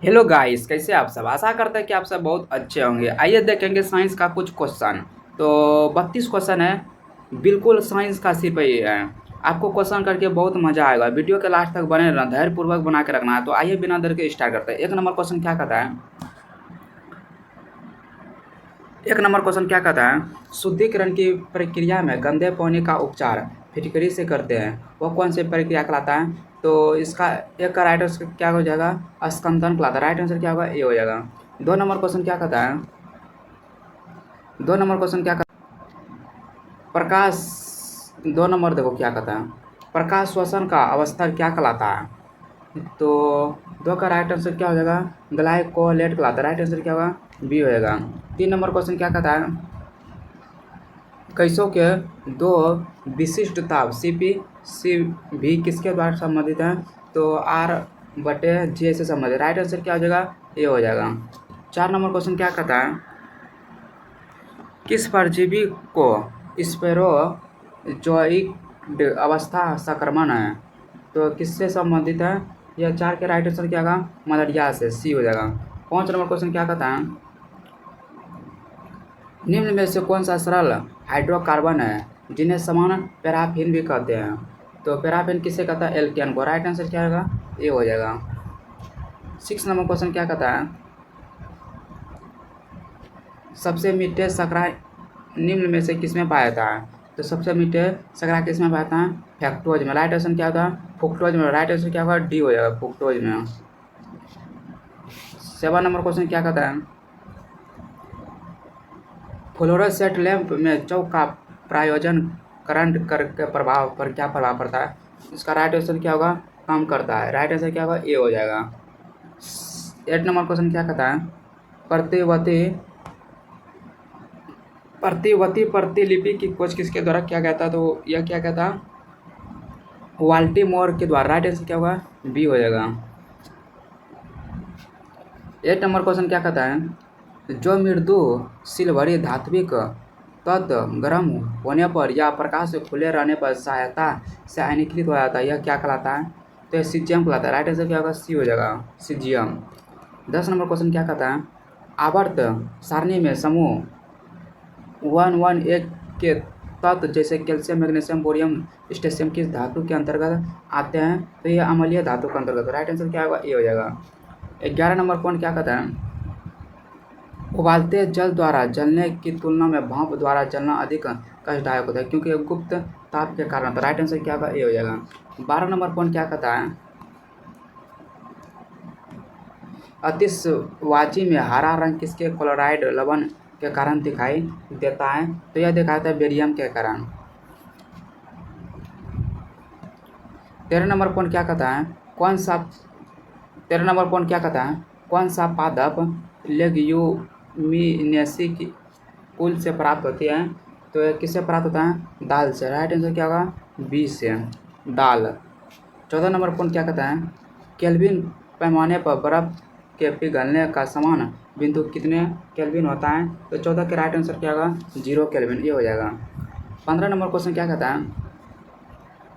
Hello guys, कैसे आप सब। आशा करते हैं कि आप सब बहुत अच्छे होंगे। आइए देखेंगे साइंस का कुछ क्वेश्चन। तो 32 क्वेश्चन है, बिल्कुल साइंस का सिर्फ ही है। आपको क्वेश्चन करके बहुत मजा आएगा। वीडियो के लास्ट तक बने रहना, धैर्यपूर्वक बना के रखना है। तो आइए बिना देर के स्टार्ट करते हैं। एक नंबर क्वेश्चन क्या कहता है, शुद्धिकरण की प्रक्रिया में गंदे पानी का उपचार फिटकरी से करते हैं, वह कौन सी प्रक्रिया कहलाता है। तो इसका एक का राइट आंसर क्या हो जाएगा, स्कंदन कहलाता है। राइट आंसर क्या होगा, ए हो जाएगा। दो नंबर क्वेश्चन क्या कहता है, दो नंबर क्वेश्चन क्या कहता है, प्रकाश। दो नंबर देखो क्या कहता है, प्रकाश श्वसन का अवस्था क्या कहलाता है। तो दो का राइट आंसर क्या हो जाएगा, ग्लाइकोलेट कहलाता है। राइट आंसर क्या होगा, बी हो जाएगा। तीन नंबर क्वेश्चन क्या कहता है, गैसों के दो विशिष्ट ताप सीपी सी भी किसके द्वारा संबंधित हैं। तो आर बटे जे से संबंधित। राइट आंसर क्या हो जाएगा, ए हो जाएगा। चार नंबर क्वेश्चन क्या कहता है, किस परजीवी को स्पेरोजोइक अवस्था संक्रमण है। तो किससे संबंधित है। यह चार के राइट आंसर क्या होगा, मलेरिया से, सी हो जाएगा। पाँच नंबर क्वेश्चन क्या कहता है, निम्न में से कौन सा सरल हाइड्रोकार्बन है जिन्हें समान पैराफिन भी कहते हैं। तो पैराफिन किससे कहता है, एल्केन को। राइट आंसर क्या होगा, ए हो जाएगा। सिक्स नंबर क्वेश्चन क्या कहता है, सबसे मीठे शकरा निम्न में से किसमें पाया जाता है। तो सबसे मीठे शकरा किसमें पाया जाता है, फ्रक्टोज में। राइट आंसर क्या होता है, फ्रुक्टोज में। राइट आंसर क्या होगा, डी हो जाएगा, फ्रुक्टोज में। सेवन नंबर क्वेश्चन क्या कहता है, फ्लोरोसेंट लैंप में चौक का प्रायोजन करंट कर के प्रभाव पर क्या प्रभाव पड़ता है। इसका राइट आंसर क्या होगा, कम करता है। राइट आंसर क्या होगा, ए हो जाएगा। एट नंबर क्वेश्चन क्या कहता है, प्रतिवती प्रतिवती प्रतिलिपि की खोज किसके द्वारा किया गया था। तो यह क्या कहता है, वाल्टीमोर के द्वारा। राइट आंसर क्या होगा, बी हो जाएगा। एट नंबर क्वेश्चन क्या कहता है, जो मृदु सिल्वरी धात्विक तत्व गर्म होने पर या प्रकाश से खुले रहने पर सहायता से आयनीकृत हो जाता है, यह क्या कहलाता है। तो यह सीजियम कहलाता है। राइट आंसर क्या होगा, सी हो जाएगा, सीजियम। दस नंबर क्वेश्चन क्या कहता है, आवर्त सारणी में समूह 1 1 के तत्व जैसे कैल्शियम मैग्नीशियम बोरियम स्टेशियम किस धातु के अंतर्गत आते हैं। तो यह अम्लीय धातु के अंतर्गत। राइट आंसर क्या होगा, ए हो जाएगा। 11 नंबर पॉइंट क्या कहता है, उबालते जल द्वारा जलने की तुलना में भाप द्वारा जलना अधिक कष्टदायक होता है क्योंकि यह गुप्त ताप के कारण। तो राइट आंसर क्या होगा, ए हो जाएगा। 12 नंबर पॉइंट क्या कहता है, आतिशबाजी में हरा रंग किसके क्लोराइड लवण के कारण दिखाई देता है। तो यह दिखाता है बेरियम के कारण। 13 नंबर पॉइंट क्या कहता है, कौन सा 13 नंबर पॉइंट क्या कहता है, कौन सा पादप लेग्यूमिनेसी की कुल से प्राप्त होती है। तो यह किससे प्राप्त होता है, दाल से। राइट आंसर क्या होगा, बी से, दाल। 14 नंबर पॉइंट क्या कहता है, केल्विन पैमाने पर बर्फ के पिघलने का समान बिंदु कितने केल्विन होता है। तो 14 के राइट आंसर क्या होगा, 0 केल्विन, ये हो जाएगा। 15 नंबर क्वेश्चन क्या कहता है,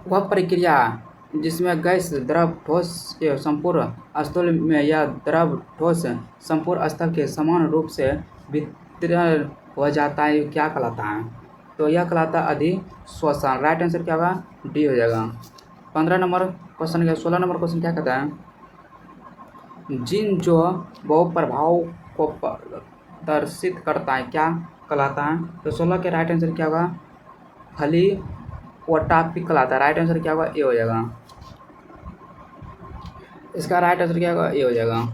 वह प्रक्रिया जिसमें गैस द्रव ठोस के संपूर्ण स्थल में या द्रव ठोस संपूर्ण स्थल के समान रूप से वितरण हो जाता है, ये क्या कहलाता है। तो यह कहलाता है अधिश्वसन। राइट आंसर क्या होगा, डी हो जाएगा। 15 नंबर क्वेश्चन का 16 नंबर क्वेश्चन क्या कहता है, जिन जो बहु प्रभाव को प्रदर्शित करता है क्या कहलाता है। तो 16 के राइट आंसर क्या होगा, फली ओटापिक कहलाता है। राइट आंसर क्या होगा, ए हो जाएगा। इसका राइट आंसर क्या होगा, ए हो जाएगा।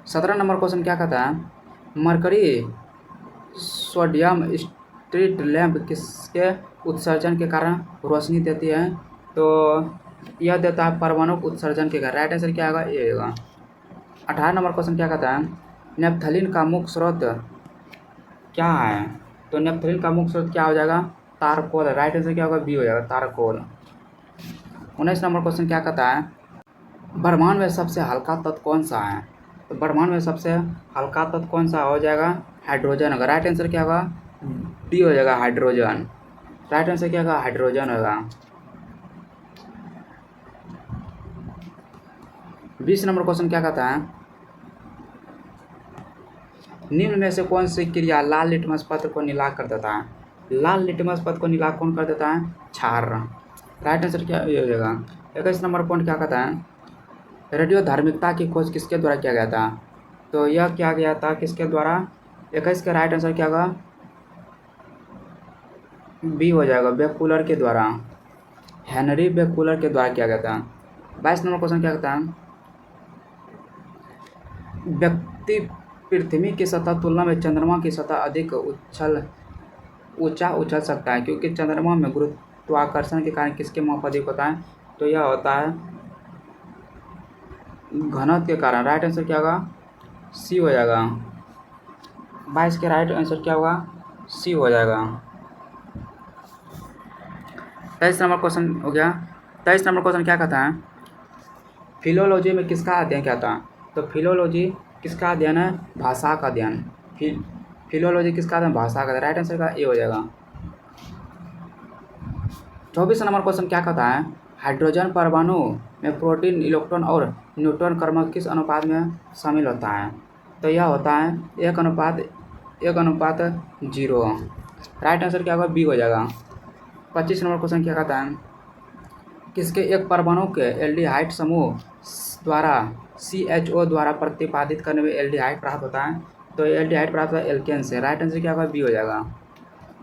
17 नंबर क्वेश्चन क्या कहता है, मरकरी सोडियम स्ट्रीट लैंप किसके उत्सर्जन के कारण रोशनी देती है। तो यह देता है परमाणु उत्सर्जन के कारण। राइट आंसर क्या होगा, ए होगा। 18 नंबर क्वेश्चन क्या कहता है, नेपथलीन का मुख्य स्रोत क्या है। तो नेपथलीन का मुख्य स्रोत क्या हो जाएगा, तारकोल। राइट आंसर क्या होगा, बी हो जाएगा, तारकोल। 19 नंबर क्वेश्चन क्या कहता है, ब्रह्मांड में सबसे हल्का तत्व कौन सा है। तो ब्रह्मांड में सबसे हल्का तत्व कौन सा हो जाएगा, हाइड्रोजन होगा। राइट आंसर क्या होगा, डी हो जाएगा, हाइड्रोजन। राइट आंसर क्या होगा, हाइड्रोजन होगा। 20 नंबर क्वेश्चन क्या कहता है, निम्न में से कौन सी क्रिया लाल लिटमस पत्र को नीला कर देता है। लाल लिटमस पत्र को नीला कौन कर देता है, क्षार। राइट आंसर क्या ये हो जाएगा। 21 नंबर पॉइंट क्या कहता है, रेडियो धार्मिकता की खोज किसके द्वारा किया गया था। तो यह किया गया था किसके द्वारा, 21 का राइट आंसर क्या होगा, बी हो जाएगा, बेकुलर के द्वारा, हेनरी बेकुलर के द्वारा किया गया था। 22 नंबर क्वेश्चन क्या कहता है, व्यक्ति पृथ्वी की सतह तुलना में चंद्रमा की सतह अधिक ऊंचा उछल सकता है क्योंकि चंद्रमा में गुरुत्वाकर्षण के कारण किसके माप अधिक होता है। तो यह होता है घनत्व के कारण। राइट आंसर क्या होगा, सी हो जाएगा। 22 के राइट आंसर क्या होगा, सी हो जाएगा। 23 नंबर क्वेश्चन हो गया। 23 नंबर क्वेश्चन क्या कहता है, फिलोलॉजी में किसका अध्ययन क्या था। तो फिलोलॉजी किसका अध्ययन है, भाषा का अध्ययन। फिलोलॉजी किसका अध्ययन, भाषा का। राइट आंसर का ए हो जाएगा। 24 नंबर क्वेश्चन क्या कहता है, हाइड्रोजन परमाणु में प्रोटीन, इलेक्ट्रॉन और न्यूट्रॉन क्रमशः किस अनुपात में शामिल होता है। तो यह होता है 1:0। राइट आंसर क्या होगा, बी हो जाएगा। 25 नंबर क्वेश्चन क्या कहता है, किसके एक परमाणु के एल्डिहाइड समूह द्वारा CHO द्वारा प्रतिपादित करने में एल्डिहाइड प्राप्त होता है। तो एल्डिहाइड प्राप्त होता है एल्केन से। राइट आंसर क्या होगा, बी हो जाएगा।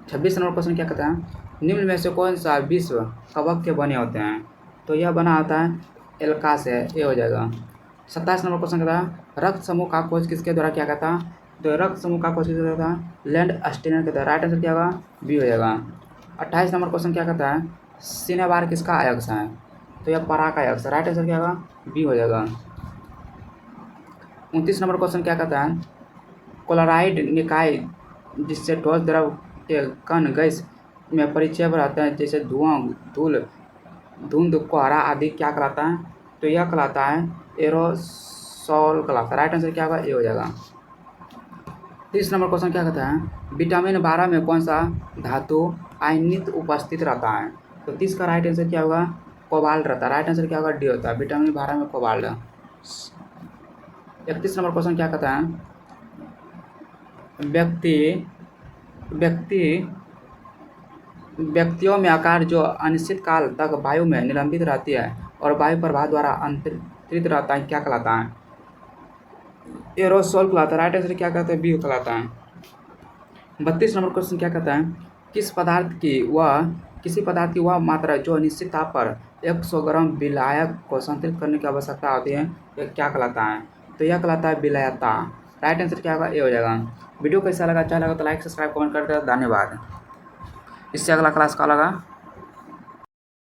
26 नंबर क्वेश्चन क्या कहता है, निम्न में से कौन सा विश्व कवक के बने होते हैं। तो यह बना होता है एल्का से, ए हो जाएगा। 27 नंबर क्वेश्चन कहता है, रक्त समूह का खोज किसके द्वारा किया गया था। तो रक्त समूह का खोज किसके द्वारा था, लैंड अस्टेनर के द्वारा। राइट आंसर क्या होगा, बी हो जाएगा। 28 नंबर क्वेश्चन क्या कहता है, सिनेबार किसका अयस्क है। तो यह परा का अयस्क। राइट आंसर क्या होगा, बी हो जाएगा। 29 नंबर क्वेश्चन क्या कहता है, क्लोराइड निकाय जिससे ठोस द्रव के कण गैस में परिचय रहते हैं जैसे धुआं, धूल, धुंध, कोहरा आदि क्या कहलाता है। तो यह कहलाता है एरोसोल कहलाता है। राइट आंसर क्या होगा, ए हो जाएगा। 30 नंबर क्वेश्चन क्या कहता है, विटामिन 12 में कौन सा धातु आयनित उपस्थित रहता है। तो 30 का राइट आंसर क्या होगा, कोबाल्ट रहता है। राइट आंसर क्या होगा, डी होता है, विटामिन 12 में कोबाल्ट। 31 नंबर क्वेश्चन क्या कहता है, व्यक्तियों में आकार जो अनिश्चित काल तक वायु में निलंबित रहती है और वायु प्रवाह द्वारा अंतरित रहता है क्या कहलाता है। एरोसोल कहलाता है। राइट आंसर क्या कहता है, बी कहलाता है। 32 नंबर क्वेश्चन क्या कहता है, किसी पदार्थ की वह मात्रा जो निश्चित ताप पर 100 ग्राम विलायक को संतुलित करने की आवश्यकता होती है, यह क्या कहलाता है। तो यह कहलाता है विलायता। राइट आंसर क्या होगा, ए हो जाएगा। वीडियो कैसा लगा, अच्छा लगा तो लाइक, सब्सक्राइब, कमेंट करते हैं। धन्यवाद। इससे अगला क्लास का लगा।